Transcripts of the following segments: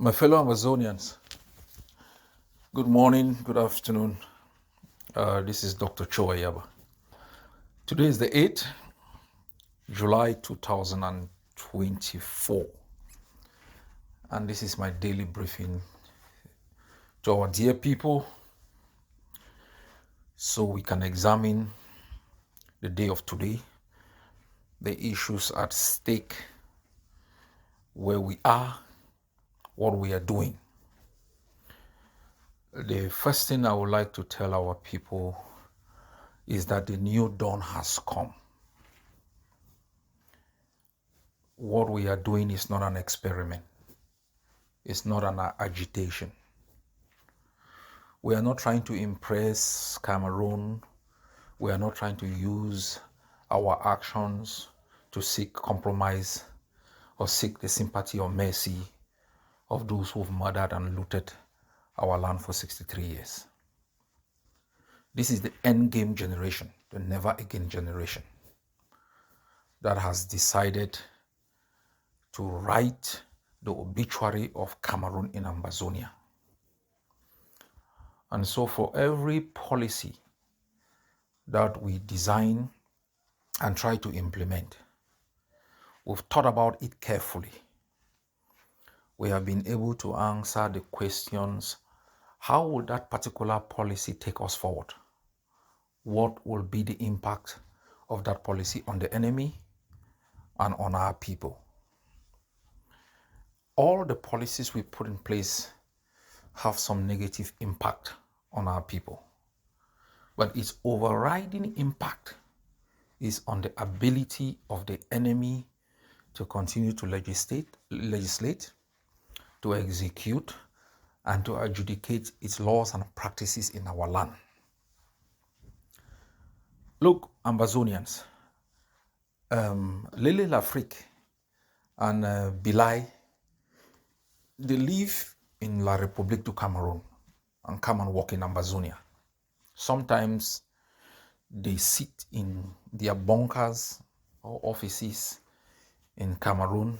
My fellow Amazonians, good morning, good afternoon. This is Dr. Choayaba. Today is the 8th, July 2024, and this is my daily briefing to our dear people so we can examine the day of today, the issues at stake, where we are, what we are doing. The first thing I would like to tell our people is that the new dawn has come. What we are doing is not an experiment. It's not an agitation. We are not trying to impress Cameroon. We are not trying to use our actions to seek compromise or seek the sympathy or mercy of those who've murdered and looted our land for 63 years. This is the end game generation, the never again generation, that has decided to write the obituary of Cameroon in Amazonia. And so for every policy that we design and try to implement, we've thought about it carefully. We have been able to answer the questions: how will that particular policy take us forward? What will be the impact of that policy on the enemy and on our people? All the policies we put in place have some negative impact on our people, but its overriding impact is on the ability of the enemy to continue to legislate, to execute, and to adjudicate its laws and practices in our land. Look, Amazonians, Lele Lafrique and Bilai, they live in La République du Cameroon and come and work in Amazonia. Sometimes they sit in their bunkers or offices in Cameroon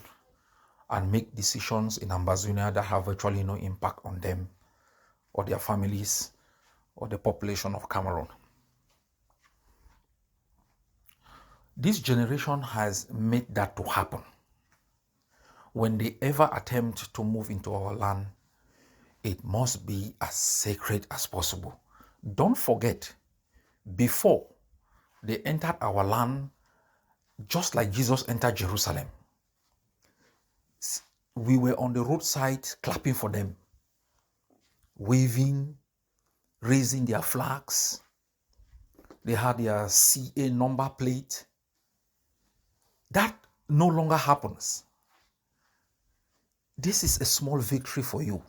and make decisions in Amazonia that have virtually no impact on them or their families or the population of Cameroon. This generation has made that to happen. When they ever attempt to move into our land, it must be as sacred as possible. Don't forget, before they entered our land, just like Jesus entered Jerusalem, we were on the roadside clapping for them, waving, raising their flags. They had their CA number plate. That no longer happens. This is a small victory for you.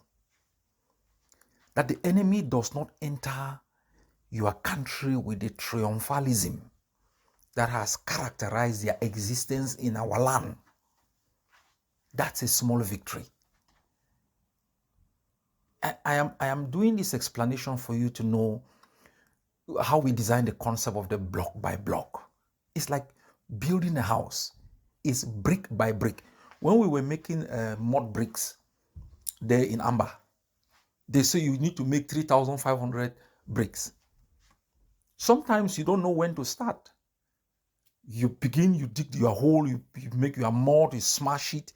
That the enemy does not enter your country with the triumphalism that has characterized their existence in our land. That's a small victory. I am doing this explanation for you to know how we design the concept of the block by block. It's like building a house. It's brick by brick. When we were making mud bricks there in Amba, they say you need to make 3,500 bricks. Sometimes you don't know when to start. You begin, you dig your hole, you make your mud, you smash it,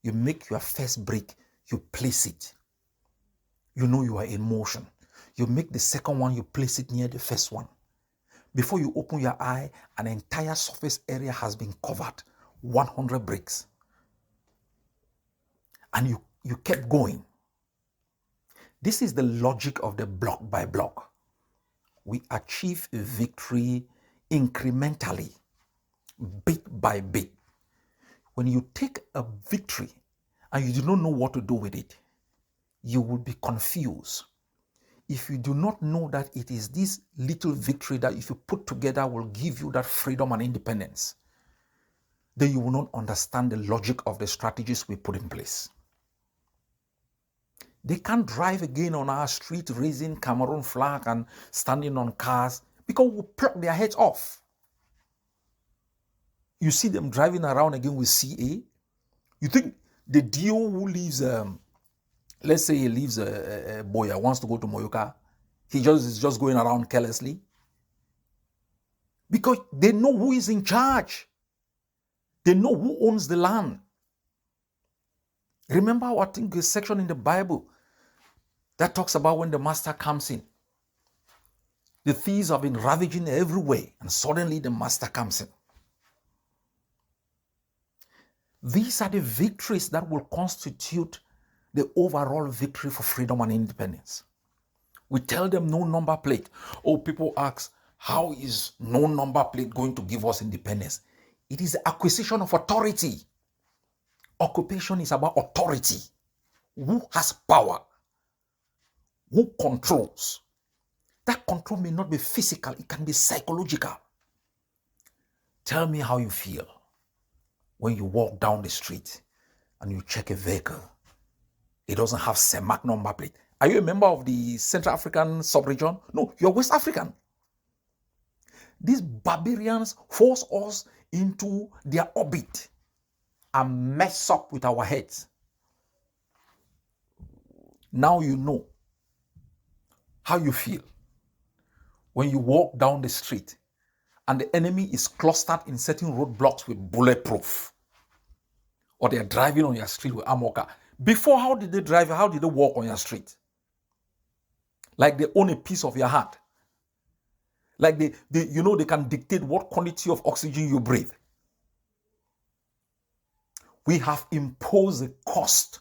you make your first brick, you place it. You know you are in motion. You make the second one, you place it near the first one. Before you open your eye, an entire surface area has been covered, 100 bricks. And you kept going. This is the logic of the block by block. We achieve a victory incrementally, bit by bit. When you take a victory and you do not know what to do with it, you will be confused. If you do not know that it is this little victory that if you put together will give you that freedom and independence, then you will not understand the logic of the strategies we put in place. They can't drive again on our street raising Cameroon flag and standing on cars because we'll pluck their heads off. You see them driving around again with CA. You think the DO who lives Let's say he leaves a Boya, wants to go to Moyoka. He is just going around carelessly. Because they know who is in charge. They know who owns the land. Remember, I think a section in the Bible that talks about when the master comes in. The thieves have been ravaging everywhere, and suddenly the master comes in. These are the victories that will constitute the overall victory for freedom and independence. We tell them no number plate. Oh, people ask, how is no number plate going to give us independence? It is the acquisition of authority. Occupation is about authority. Who has power? Who controls? That control may not be physical, it can be psychological. Tell me how you feel when you walk down the street and you check a vehicle. It doesn't have CEMAC number plate. Are you a member of the Central African sub-region? No, you're West African. These barbarians force us into their orbit and mess up with our heads. Now you know how you feel when you walk down the street and the enemy is clustered in certain roadblocks with bulletproof, or they are driving on your street with armor car. Before, how did they drive? How did they walk on your street? Like they own a piece of your heart. Like they can dictate what quantity of oxygen you breathe. We have imposed a cost.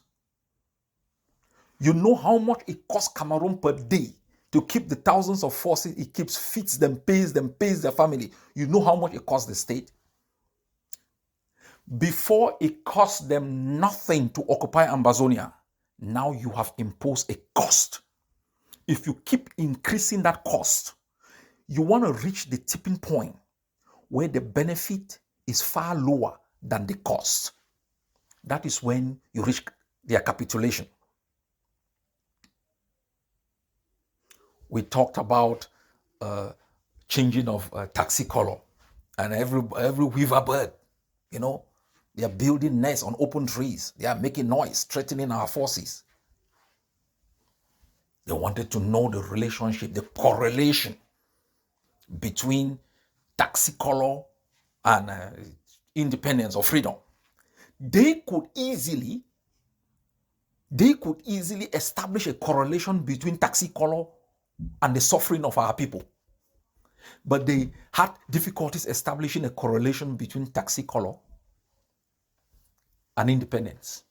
You know how much it costs Cameroon per day to keep the thousands of forces it keeps, feeds them, pays their family. You know how much it costs the state? Before, it cost them nothing to occupy Ambazonia. Now you have imposed a cost. If you keep increasing that cost, you want to reach the tipping point where the benefit is far lower than the cost. That is when you reach their capitulation. We talked about changing of taxi color, and every weaver bird, they are building nests on open trees. They are making noise, threatening our forces. They wanted to know the relationship, the correlation between taxi color and independence or freedom. They could easily establish a correlation between taxi color and the suffering of our people. But they had difficulties establishing a correlation between taxi color and independence.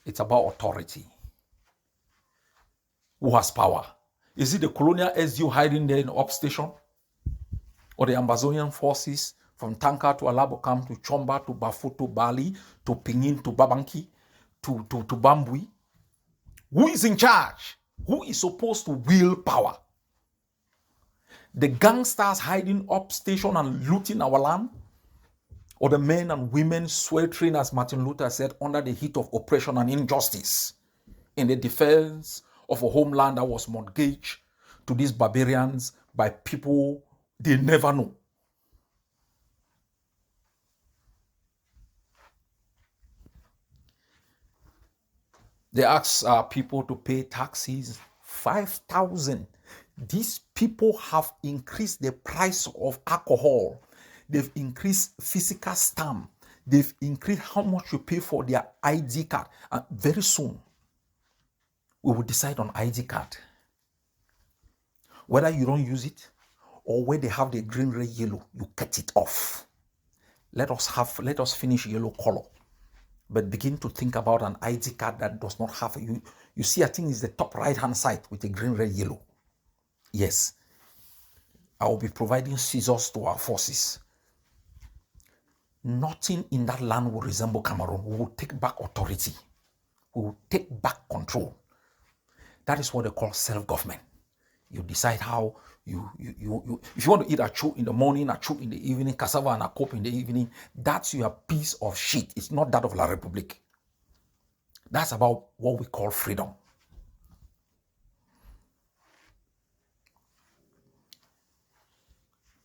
It's about authority. Who has power? Is it the colonial SU hiding there in the up station? Or the Amazonian forces from Tanka to Alabokam to Chomba to Bafu to Bali to Pingin to Babanki to Bambui? Who is in charge? Who is supposed to wield power? The gangsters hiding up station and looting our land? Or the men and women sweltering, as Martin Luther said, under the heat of oppression and injustice in the defense of a homeland that was mortgaged to these barbarians by people they never know? They ask people to pay taxes, 5,000. These people have increased the price of alcohol. They've increased physical stamp. They've increased how much you pay for their ID card. And very soon, we will decide on ID card. Whether you don't use it or where they have the green, red, yellow, you cut it off. Let us finish yellow color. But begin to think about an ID card that does not have you. You see, I think it's the top right-hand side with the green, red, yellow. Yes. I will be providing scissors to our forces. Nothing in that land will resemble Cameroon. We will take back authority. We will take back control. That is what they call self-government. You decide how if you want to eat achu in the morning, achu in the evening, cassava and akop in the evening, that's your piece of shit. It's not that of La République. That's about what we call freedom.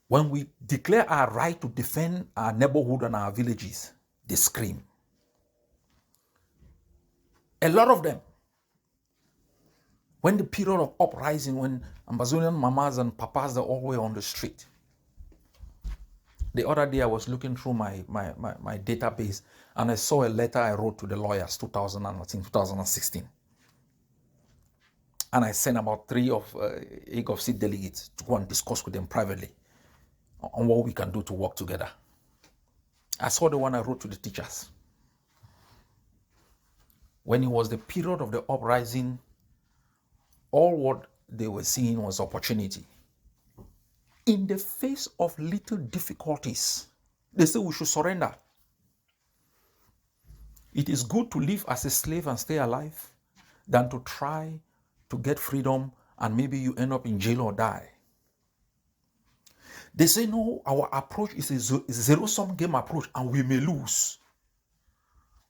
When we declare our right to defend our neighborhood and our villages, they scream. A lot of them, When the period of uprising, when Ambazonian mamas and papas are all the way on the street. The other day I was looking through my database and I saw a letter I wrote to the lawyers 2016. And I sent about 3 of AGOVC delegates to go and discuss with them privately on what we can do to work together. I saw the one I wrote to the teachers. When it was the period of the uprising, all what they were seeing was opportunity. In the face of little difficulties, they say we should surrender. It is good to live as a slave and stay alive than to try to get freedom and maybe you end up in jail or die. They say, no, our approach is a zero-sum game approach and we may lose.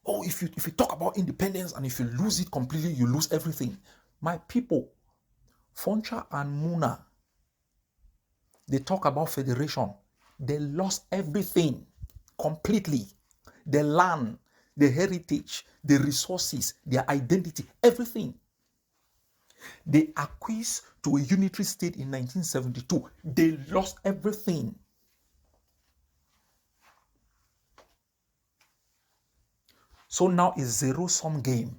Oh, if you talk about independence and if you lose it completely, you lose everything. My people, Foncha and Muna, they talk about federation. They lost everything completely. The land, the heritage, the resources, their identity, everything. They acquiesced to a unitary state in 1972. They lost everything. So now it's zero-sum game.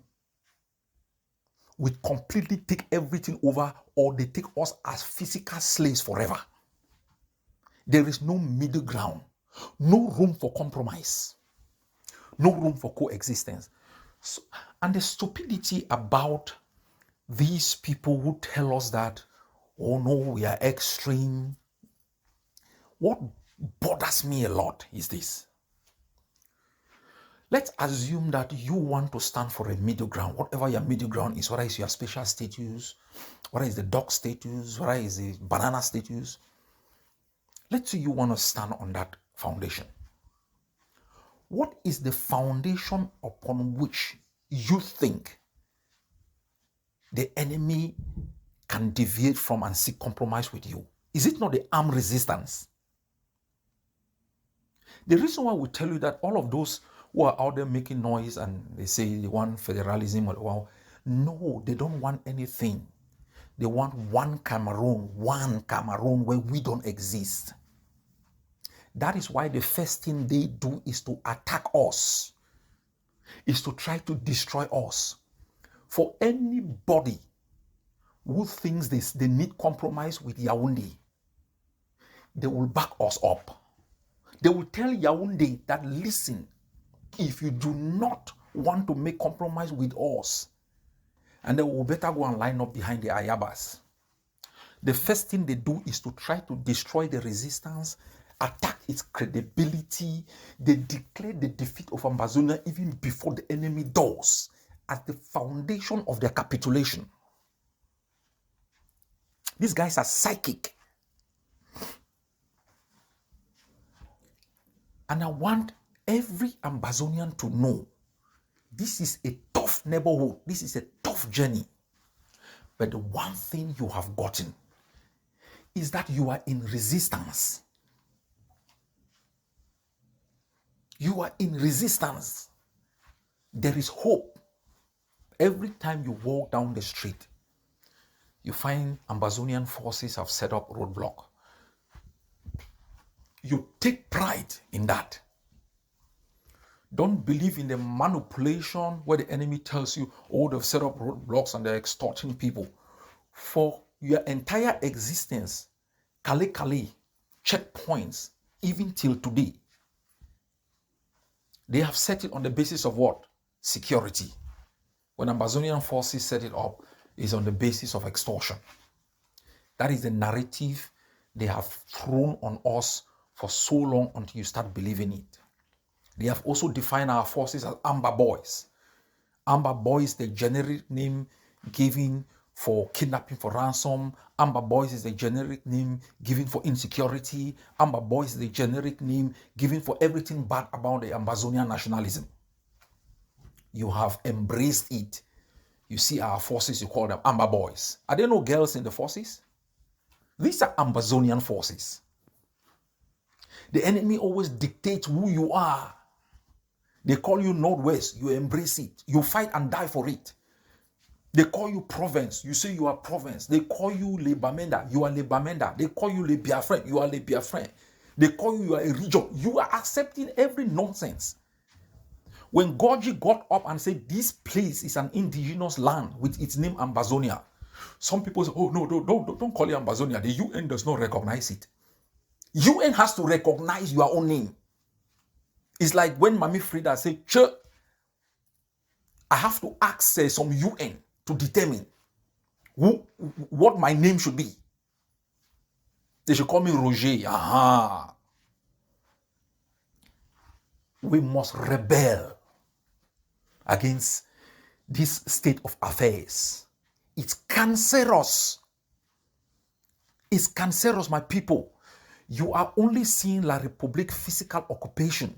We completely take everything over or they take us as physical slaves forever. There is no middle ground, no room for compromise, no room for coexistence. So, and the stupidity about these people who tell us that, oh no, we are extreme. What bothers me a lot is this. Let's assume that you want to stand for a middle ground, whatever your middle ground is, whether it's your special status, whether it's the dog status, whether it's the banana status. Let's say you want to stand on that foundation. What is the foundation upon which you think the enemy can deviate from and seek compromise with you? Is it not the armed resistance? The reason why we tell you that all of those who are out there making noise and they say they want federalism, well, no, they don't want anything. They want one Cameroon where we don't exist. That is why the first thing they do is to attack us, is to try to destroy us. For anybody who thinks they need compromise with Yaoundé, they will back us up. They will tell Yaoundé that, listen, if you do not want to make compromise with us, and then we better go and line up behind the Ayabas. The first thing they do is to try to destroy the resistance, attack its credibility. They declare the defeat of Ambazonia even before the enemy does, as the foundation of their capitulation. These guys are psychic. And I want every Ambazonian to know this is a tough neighborhood. This is a tough journey. But the one thing you have gotten is that you are in resistance. You are in resistance. There is hope. Every time you walk down the street, you find Ambazonian forces have set up roadblock. You take pride in that. Don't believe in the manipulation where the enemy tells you, oh, they've set up roadblocks and they're extorting people. For your entire existence, Kale checkpoints, even till today, they have set it on the basis of what? Security. When Ambazonian forces set it up, it's on the basis of extortion. That is the narrative they have thrown on us for so long until you start believing it. They have also defined our forces as Amber Boys. Amber Boys, the generic name given for kidnapping for ransom. Amber Boys is the generic name given for insecurity. Amber Boys is the generic name given for everything bad about the Ambazonian nationalism. You have embraced it. You see our forces, you call them Amber Boys. Are there no girls in the forces? These are Ambazonian forces. The enemy always dictates who you are. They call you Northwest, you embrace it. You fight and die for it. They call you province. You say you are province. They call you Le Bamenda. You are Le Bamenda. They call you Le Biafran. You are Le Biafran. They call you are a region. You are accepting every nonsense. When Gorgie got up and said this place is an indigenous land with its name Ambazonia, some people say, oh no, don't call it Ambazonia. The UN does not recognize it. UN has to recognize your own name. It's like when Mami Frida said, che, I have to ask some UN to determine what my name should be. They should call me Roger. Aha. We must rebel against this state of affairs. It's cancerous. It's cancerous, my people. You are only seeing La République physical occupation.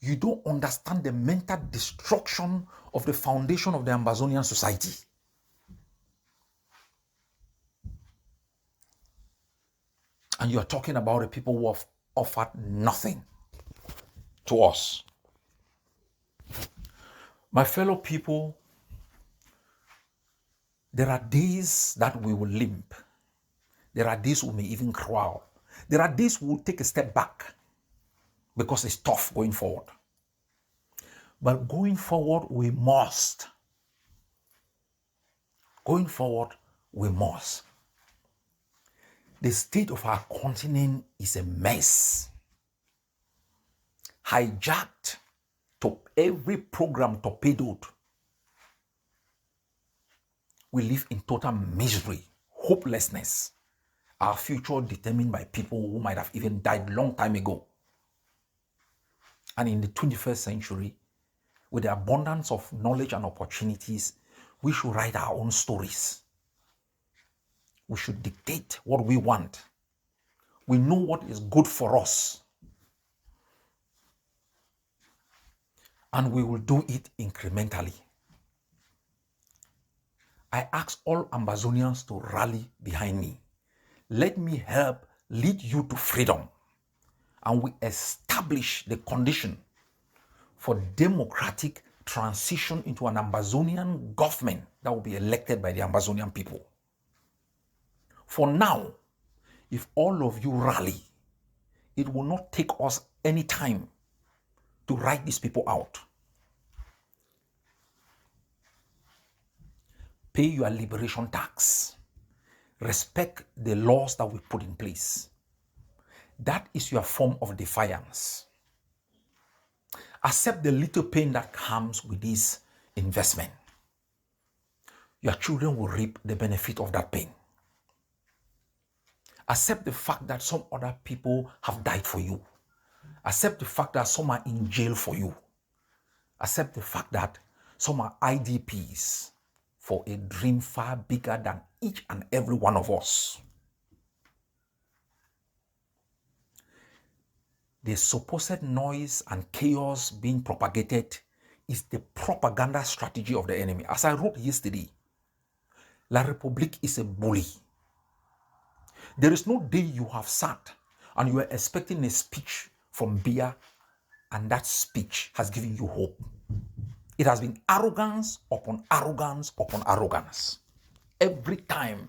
You don't understand the mental destruction of the foundation of the Ambazonian society. And you are talking about the people who have offered nothing to us. My fellow people, there are days that we will limp. There are days we may even crawl. There are days we will take a step back because it's tough going forward. But going forward, we must. Going forward, we must. The state of our continent is a mess. Hijacked, to every program torpedoed. We live in total misery, hopelessness. Our future determined by people who might have even died long time ago. And in the 21st century, with the abundance of knowledge and opportunities, we should write our own stories. We should dictate what we want. We know what is good for us. And we will do it incrementally. I ask all Ambazonians to rally behind me. Let me help lead you to freedom. And we establish the condition for democratic transition into an Ambazonian government that will be elected by the Ambazonian people. For now, if all of you rally, it will not take us any time to write these people out. Pay your liberation tax. Respect the laws that we put in place. That is your form of defiance. Accept the little pain that comes with this investment. Your children will reap the benefit of that pain. Accept the fact that some other people have died for you. Accept the fact that some are in jail for you. Accept the fact that some are IDPs for a dream far bigger than each and every one of us. The supposed noise and chaos being propagated is the propaganda strategy of the enemy. As I wrote yesterday, La République is a bully. There is no day you have sat and you are expecting a speech from Bia and that speech has given you hope. It has been arrogance upon arrogance upon arrogance. Every time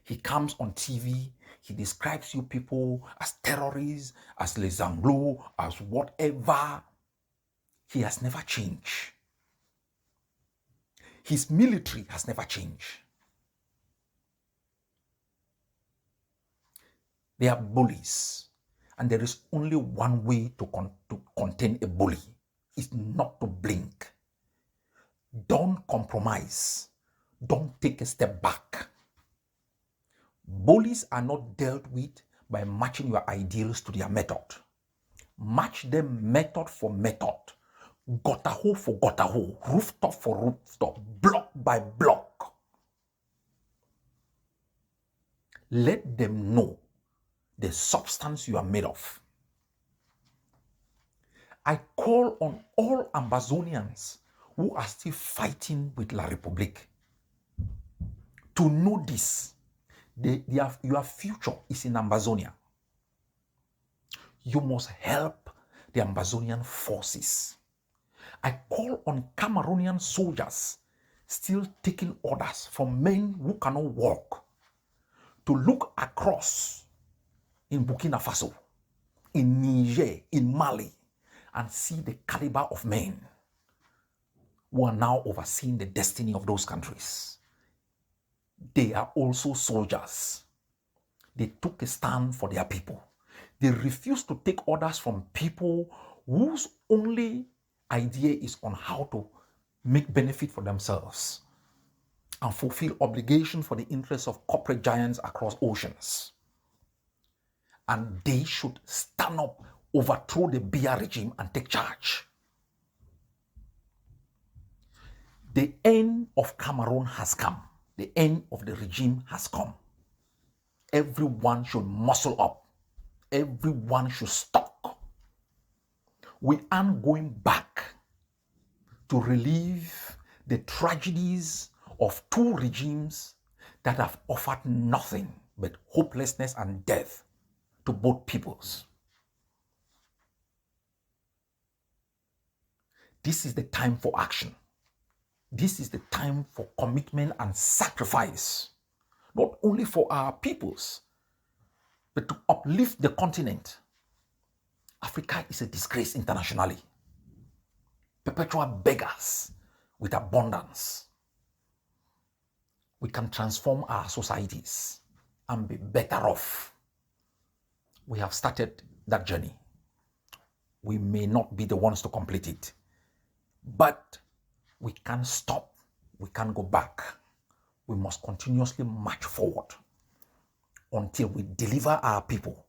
he comes on TV, he describes you people as terrorists, as les Anglo, as whatever. He has never changed. His military has never changed. They are bullies. And there is only one way to contain a bully. It's not to blink. Don't compromise. Don't take a step back. Bullies are not dealt with by matching your ideals to their method. Match them method for method. Gutter hole for gutter hole. Rooftop for rooftop. Block by block. Let them know the substance you are made of. I call on all Ambazonians who are still fighting with La République to know this. Your future is in Ambazonia. You must help the Ambazonian forces. I call on Cameroonian soldiers still taking orders from men who cannot walk to look across in Burkina Faso, in Niger, in Mali, and see the caliber of men who are now overseeing the destiny of those countries. They are also soldiers. They took a stand for their people. They refused to take orders from people whose only idea is on how to make benefit for themselves and fulfill obligation for the interests of corporate giants across oceans. And they should stand up, overthrow the Biya regime and take charge. The end of Cameroon has come. The end of the regime has come. Everyone should muscle up. Everyone should stop. We aren't going back to relive the tragedies of two regimes that have offered nothing but hopelessness and death to both peoples. This is the time for action. This is the time for commitment and sacrifice, not only for our peoples, but to uplift the continent. Africa is a disgrace internationally. Perpetual beggars with abundance. We can transform our societies and be better off. We have started that journey. We may not be the ones to complete it, but we can't stop. We can't go back. We must continuously march forward until we deliver our people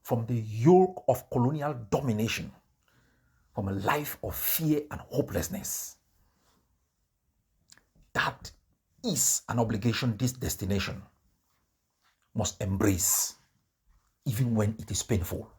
from the yoke of colonial domination, from a life of fear and hopelessness. That is an obligation this destination must embrace, even when it is painful.